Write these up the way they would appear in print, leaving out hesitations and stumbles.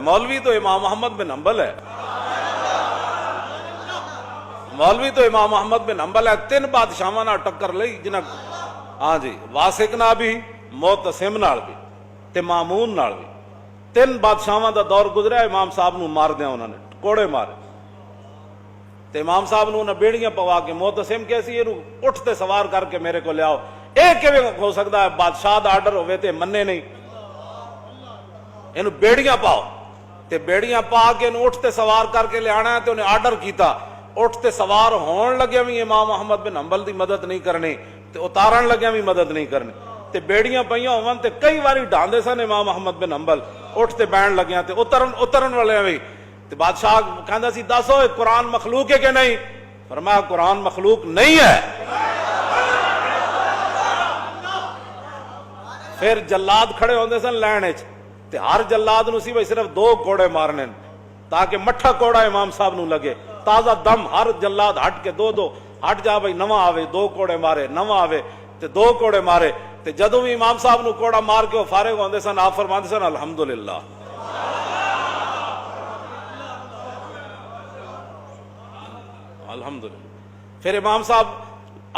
मौलवी तो इमाम अहमद बिन हंबल है, मौलवी तो इमाम अहमद बिन हंबल है। तीन बादशाहां नाल टक्कर लई जिन्हां, हाँ जी, वासिक नाल भी, मोतसिम नाल भी ते मामून नाल भी। तीन बादशाहां दा दौर गुजरिया, इमाम साहब नूं मारदियां उन्होंने कोड़े मारे ते इमाम साहब नूं उन्हें बेड़ियां पवा के मोतसिम कैसी इहनूं उठ ते सवार करके मेरे को लियाओ। ਇਹ ਕਿਵੇਂ ਹੋ ਸਕਦਾ ਹੈ ਬਾਦਸ਼ਾਹ ਦਾ ਆਰਡਰ ਹੋਵੇ ਤੇ ਮੰਨੇ ਨਹੀਂ, ਇਹਨੂੰ ਬੇੜੀਆਂ ਪਾਓ ਤੇ ਬੇੜੀਆਂ ਪਾ ਕੇ ਇਹਨੂੰ ਉੱਠ ਤੇ ਸਵਾਰ ਕਰਕੇ ਲਿਆਣਾ ਤੇ ਉਹਨੇ ਆਰਡਰ ਕੀਤਾ। ਉੱਠ ਤੇ ਸਵਾਰ ਹੋਣ ਲੱਗਿਆ ਵੀ ਇਮਾਮ ਅਹਮਦ ਬਿਨ ਹੰਬਲ ਦੀ ਮਦਦ ਨਹੀਂ ਕਰਨੀ ਤੇ ਉਤਾਰਨ ਲੱਗਿਆ ਵੀ ਮਦਦ ਨਹੀਂ ਕਰਨੀ ਤੇ ਬੇੜੀਆਂ ਪਈਆਂ ਹੋਵਨ ਤੇ ਕਈ ਵਾਰੀ ਢਾਂਦੇ ਸਨ ਇਮਾਮ ਅਹਮਦ ਬਿਨ ਹੰਬਲ ਉੱਠ ਤੇ ਬੈਣ ਲੱਗਿਆ ਤੇ ਉਤਰਨ ਵਾਲਿਆਂ ਵੀ ਤੇ ਬਾਦਸ਼ਾਹ ਕਹਿੰਦਾ ਸੀ ਦੱਸੋ ਇਹ ਕੁਰਾਨ ਮਖਲੂਕ ਹੈ ਕਿ ਨਹੀਂ? ਫਰਮਾਇਆ ਕੁਰਾਨ ਮਖਲੂਕ ਨਹੀਂ ਹੈ। फिर जल्लाद खड़े होंदे सन लैन ते हर जल्लाद नूं सी भाई सिर्फ 2 कोड़े मारने ताकि मठा कोड़ा इमाम साहब नूं लगे, ताजा दम। हर जल्लाद हट के 2 हट जा भाई, नवा आवे 2 कोड़े मारे, नवा आवे ते 2 कोड़े मारे ते जदों भी इमाम साहब नूं कोड़ा मार के फारिग होंदे सन, आप फरमांदे सन अल्हम्दुलिल्लाह, अल्हम्दुलिल्लाह। फिर इमाम साहब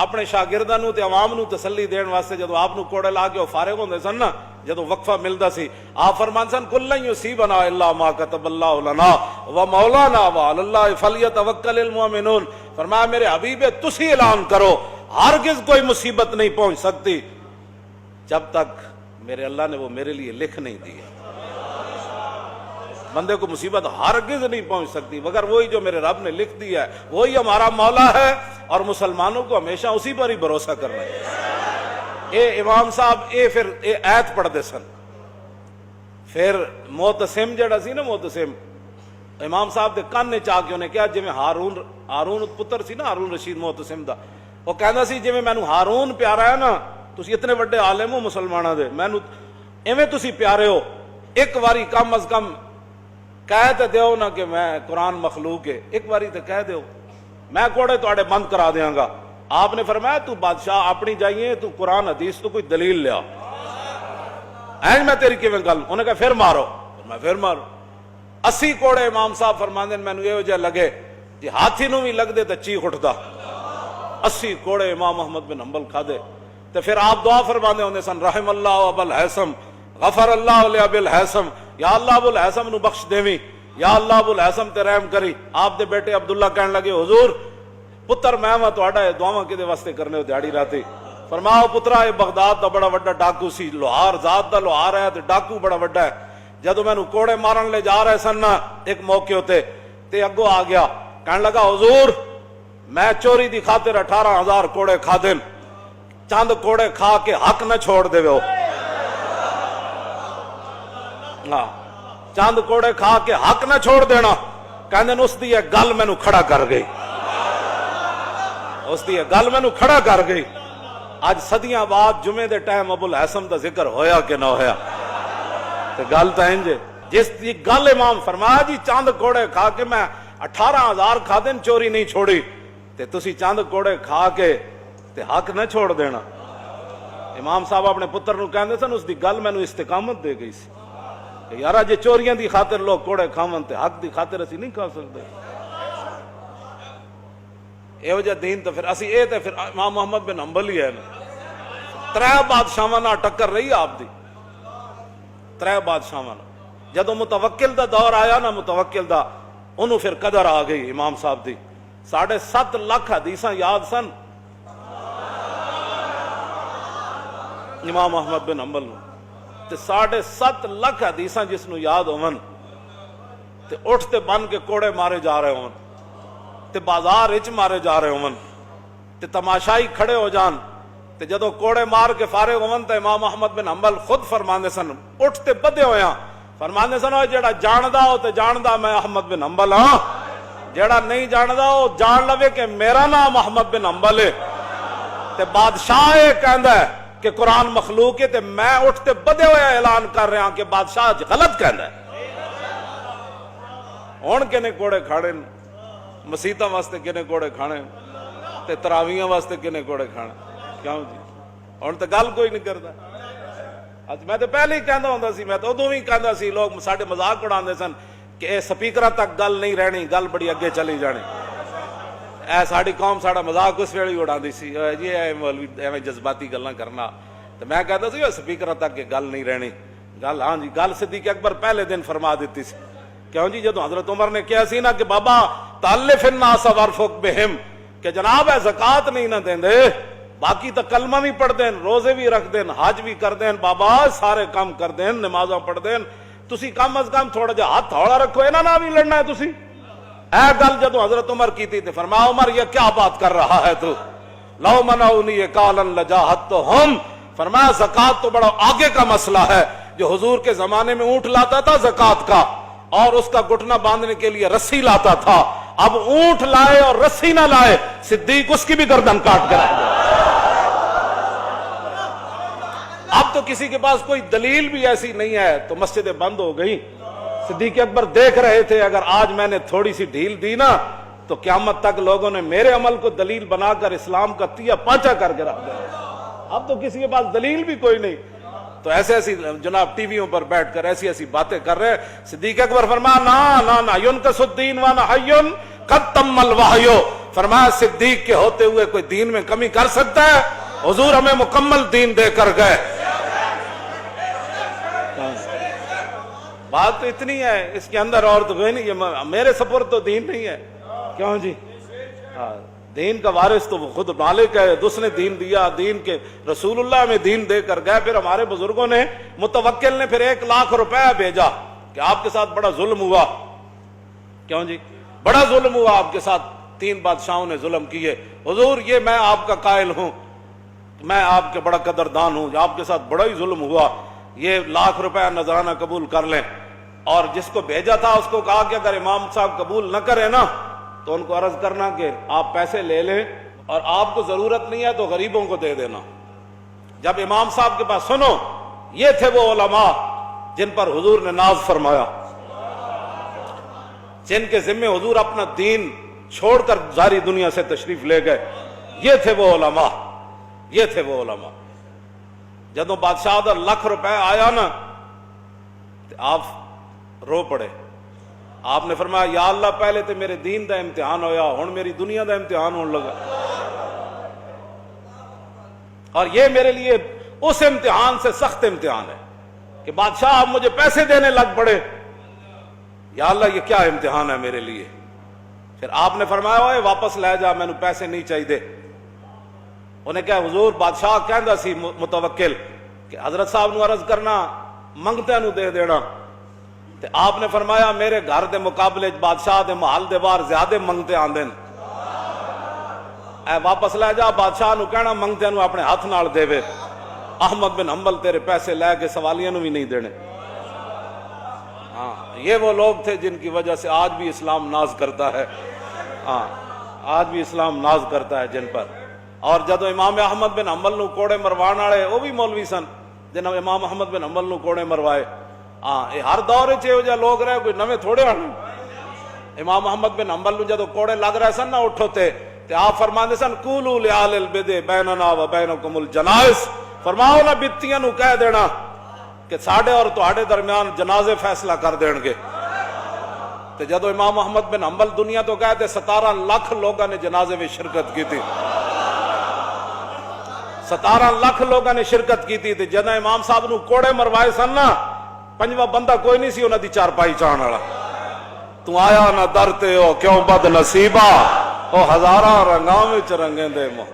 अपने शागिर्दां नूं ते अवाम नूं तसल्ली देण वास्ते जदों आप नूं कोड़े ला के फारिग होंदे सन ना, जदों वक्फा मिलदा सी, आप फरमांदे सन कुल्लन युसीबना इल्ला मा कतबल्लाहु लना व मौलाना व अलल्लाहि फलयतवक्कलिल मुमिनून। फरमाया मेरे हबीबे तुसी ऐलान करो हरगिज कोई मुसीबत नहीं पहुंच सकती जब तक मेरे अल्लाह ने वो मेरे लिए लिख नहीं दी है। बंदे को मुसीबत हरगिज नहीं पहुंच सकती मगर वही जो मेरे रब ने लिख दिया है, वही हमारा मौला है और मुसलमानों को हमेशा उसी पर ही भरोसा करना है। ये इमाम साहब ये फिर ये आयत पढ़ते सन। फिर मोतसिम जड़ा सी ना, मोतसिम इमाम साहब के कान च आके उन्हें कहा जिवें हारून पुत्र सी ना, हारून रशीद मोतसिम दा, वो कहता सी जिवें मैनू हारून प्यारा है ना, तुसी इतने बड़े आलिम हो मुसलमानों दे, मैनू इवें तुसी प्यारे हो, एक बारी कम अज कम कह तो दो ना कि मैं कुरान मखलूक है, एक बारी तो कह दो, मैं कोड़े तुहाडे बंद करा देंगा। आपने फरमाया तू बादशाह अपनी जाइए, तू कुरान हदीस तो कोई दलील लिया, ऐ मैं तेरी किवें गल। उन्हें कहा फिर मारो, मैं फिर मारो। 80 कोड़े इमाम साहब फरमांदे मैनू इहो जिहा लगे जे हाथी नूं भी लगदे ते चीख उठदा। 80 कोड़े इमाम अहमद बिन हंबल खादे ते फिर आप दुआ फरमांदे होंदे सन रहमल्लाहु अबल हैसम गफर अल्लाह ले अबिल हैसम, या अल्लाह अबुल हैसम नूं बख्श देवी, या अल्लाह अबुल हैसम ते रहम करी। आप दे बेटे अब्दुल्ला कहन लगे हुजूर पुत्र मैं वा तुहाडा दुआवां किदे वास्ते करने हो दिहाड़ी राती। फरमाओ पुत्रा ये बगदाद दा बड़ा वड्डा डाकू सी, लोहार जात दा लोहार है ते डाकू बड़ा वड्डा है। जदों मैनू कोड़े मारन ले जा रहे सन ना एक मौके उते ते अगों आ गया, कहन लगा हुजूर मैं चोरी दी खातिर 18,000 कोड़े खादे, चंद कोड़े खा के हक न छोड़ देवो। हाँ, चंद कोड़े खा के हक न छोड़ देना। कहंदे उसदी ये गल मैनू खड़ा कर गई, उसदी ये गल मैनू खड़ा कर गई। आज सदियां बाद जुमे दे टाइम अबुल हैसम दा जिक्र होया कि ना होया, ते गल तां इंज जिस दी गल इमाम फरमाया जी चंद कोड़े खा के मैं 18,000 खादे चोरी नहीं छोड़ी ते तुसी चंद कोड़े खा के ते हक न छोड़ देना। इमाम साहब अपने पुत्र नूं कहंदे सन उसदी गल मैनू इस्तिकामत दे गई सी यार जे चोरियां दी खातिर लोग कोड़े खावन ते हक दी खातिर असी नहीं खा सकते। इहो जिहा दीन तो फिर असी ए ते फिर इमाम अहमद बिन हंबल ही है ना। 3 बादशाहां नाल टक्कर रही आपदी, 3 बादशाहां नाल। जदों मुतवक्किल दा दौर आया ना, मुतवक्किल दा उन्होंने फिर कदर आ गई इमाम साहब दी। 7.5 लाख हदीसां याद सन इमाम अहमद बिन हंबल नूं ते 7.5 लाख हदीसां जिसनू याद होवन ते उठ ते बन के कोड़े मारे जा रहे होवन ते बाजार विच मारे जा रहे होवन ते तमाशाई खड़े हो जान ते जदों कोड़े मार के फारिग होवन ते इमाम अहमद बिन हंबल खुद फरमांदे सन उठ ते बधे होया फरमांदे सन ओ जेड़ा जानदा हो ते जानदा मैं अहमद बिन हंबल हां, जेड़ा नहीं जानदा ओ जान लवे कि मेरा नाम अहमद बिन हंबल है ते बादशाह ये कहंदा है कि कुरान मखलूक है ते मैं उठते बदे हुए ऐलान कर रहा कि बादशाह गलत कहना है। हुण किने कोड़े खाने मसीतां वास्ते, किने कोड़े खाने ते तरावियां वास्ते, किने कोड़े खाने क्यों जी? हुण तो गल कोई नहीं करता। ਅੱਜ ਮੈਂ ਤਾਂ ਪਹਿਲੇ ਹੀ ਕਹਿੰਦਾ ਹੁੰਦਾ ਸੀ, ਮੈਂ ਤਾਂ ਉਦੋਂ ਵੀ ਕਹਿੰਦਾ ਸੀ, ਲੋਕ ਸਾਡੇ ਮਜ਼ਾਕ ਉਡਾਉਂਦੇ ਸਨ ਕਿ ਇਹ ਸਪੀਕਰਾਂ ਤੱਕ ਗੱਲ ਨਹੀਂ ਰਹਿਣੀ, ਗੱਲ ਬੜੀ ਅੱਗੇ ਚਲੀ ਜਾਣੀ। ਇਹ ਸਾਡੀ ਕੌਮ ਸਾਡਾ ਮਜ਼ਾਕ ਉਸ ਵੇਲੇ ਹੀ ਉਡਾਉਂਦੀ ਸੀ, ਜੀ ਇਹ ਮੌਲਵੀ ਐਵੇਂ ਜਜ਼ਬਾਤੀ ਗੱਲਾਂ ਕਰਨਾ। ਤੇ ਮੈਂ ਕਹਿੰਦਾ ਸੀ ਸਪੀਕਰਾਂ ਤੱਕ ਇਹ ਗੱਲ ਨਹੀਂ ਰਹਿਣੀ ਗੱਲ। ਹਾਂ ਜੀ, ਗੱਲ ਸਿੱਦੀਕ ਅਕਬਰ ਪਹਿਲੇ ਦਿਨ ਫਰਮਾ ਦਿੱਤੀ ਸੀ। ਕਿਉਂ ਜੀ, ਜਦੋਂ हजरत उमर ने किया सी ना कि बाबा तालिफ नास वरफुक बिहिम, कि जनाब है ज़कात नहीं ना देंदे, बाकी तो कलमा भी पढ़ते हैं, रोजे भी रखते हैं, हज भी करते हैं, बाबा सारे काम करते हैं, नमाजा पढ़ते हैं, तुसी कम अज कम थोड़ा जा हाथ हौला रखो, इन्हां नाल भी लड़ना है तुसी। ऐ गल जदों हजरत उमर की थी, फरमाया उमर ये क्या बात कर रहा है तू, लौ मनाउनी कालन लजाहत तो हम, फरमाया ज़कात तो बड़ा आगे का मसला है। जो हुजूर के जमाने में ऊंट लाता था ज़कात का, और उसका घुटना बांधने के लिए रस्सी लाता था, अब ऊंट लाए और रस्सी ना लाए, सिद्दीक उसकी भी गर्दन काट कर अब तो किसी के पास कोई दलील भी ऐसी नहीं है, तो मस्जिदें बंद हो गई। सिद्दीक अकबर देख रहे थे अगर आज मैंने थोड़ी सी ढील दी ना तो क़यामत तक लोगों ने मेरे अमल को दलील बनाकर इस्लाम का तिया पांचा करके रख दिया। अब तो किसी के पास दलील भी कोई नहीं, तो ऐसे ऐसी जनाब टीवियों पर बैठकर ऐसी ऐसी बातें कर रहे हैं। सिद्दीक अकबर फरमाया ना ना ना युनकसुद्दीन व नहयुन कद तम्मल वहयो, फरमाया सिद्दीक के होते हुए कोई दीन में कमी कर सकता है? हुजूर हमें मुकम्मल दीन देकर गए। बात तो इतनी है, इसके अंदर और तो कोई नहीं, ये मेरे सपुर्द तो दीन नहीं है। क्यों जी, हाँ, दीन का वारिस तो खुद मालिक है, उसने दीन दिया, दीन के रसूलुल्लाह में दीन देकर गए। फिर हमारे बुजुर्गों ने, मुतवक्किल ने फिर 1 लाख रुपया भेजा कि आपके साथ बड़ा जुल्म हुआ। क्यों जी, बड़ा जुल्म हुआ आपके साथ, 3 बादशाहों ने जुल्म किए। हुजूर ये मैं आपका कायल हूं, मैं आपके बड़ा कदरदान हूं, आपके साथ बड़ा ही जुल्म हुआ, ये 1 लाख रुपया नजराना कबूल कर लें। और जिसको भेजा था उसको कहा कि अगर इमाम साहब कबूल न करे ना तो उनको अर्ज करना कि आप पैसे ले लें और आपको जरूरत नहीं है तो गरीबों को दे देना। जब इमाम साहब के पास सुनो, ये थे वो उलमा जिन पर हुजूर ने नाज फरमाया, जिनके जिम्मे हुजूर अपना दीन छोड़कर सारी दुनिया से तशरीफ ले गए। ये थे वो उलमा, ये थे वो उलमा। जदों बादशाह दा 1 लाख रुपया आया ना तो आप रो पड़े। आपने फरमाया या अल्लाह पहले तो मेरे दीन का इम्तिहान होया, हुण मेरी दुनिया का इम्तिहान होने लगा, और ये मेरे लिए उस इम्तिहान से सख्त इम्तिहान है कि बादशाह आप मुझे पैसे देने लग पड़े। या अल्लाह ये क्या इम्तिहान है मेरे लिए। फिर आपने फरमाया ओए वापस ले जा, मैनू पैसे नहीं चाहिए। उन्हें क्या हुजूर बादशाह कहंदा सी मुतवक्किल कि हजरत साहब नू अर्ज करना मंगते नू दे देना। ते आपने फरमाया मेरे घर के मुकाबले बादशाह के महल के बाहर ज्यादा मंगते आंदे ने, वापस ले जा। बादशाह नू कहना मंगते नू अपने हाथ नाल देवे। अहमद बिन हंबल तेरे पैसे लैके सवालिया नू भी नहीं देने। हाँ, ये वो लोग थे जिनकी वजह से आज भी इस्लाम नाज करता है। हाँ, आज भी इस्लाम नाज करता है जिन पर। और जदों इमाम अहमद बिन हंबल नू कोड़े मरवाण वाले वो भी मौलवी सन जिन्होंने इमाम अहमद बिन हंबल नू कोड़े मरवाए। हाँ, ये हर दौर च लोग रहे, कोई नवे थोड़े आने। इमाम अहमद बिन हंबल नू जदों कोड़े लग रहे सन ना उठोते ते आप फरमाते सन कूलू लियाल बिदे बैनना व बैनकुमुल जनाइस, फरमाओ ना बित्तियां नू कह देना कि साडे और तुहाडे दरमियान जनाजे फैसला कर देणगे। ते जदों इमाम अहमद बिन हंबल दुनिया तो गए थे 17 लाख लोगों ने जनाजे में शिरकत की थी। 17 लाख लोगों ने शिरकत की थी। जदों इमाम साहब नू कोड़े मरवाए सन ना, 5वां बंदा कोई नहीं सी उन्हां दी चारपाई चाहण वाला। तू आया ना दर ते ओ क्यों बद नसीबा, ओ हजारां रंगां विच रंगे दे मोह।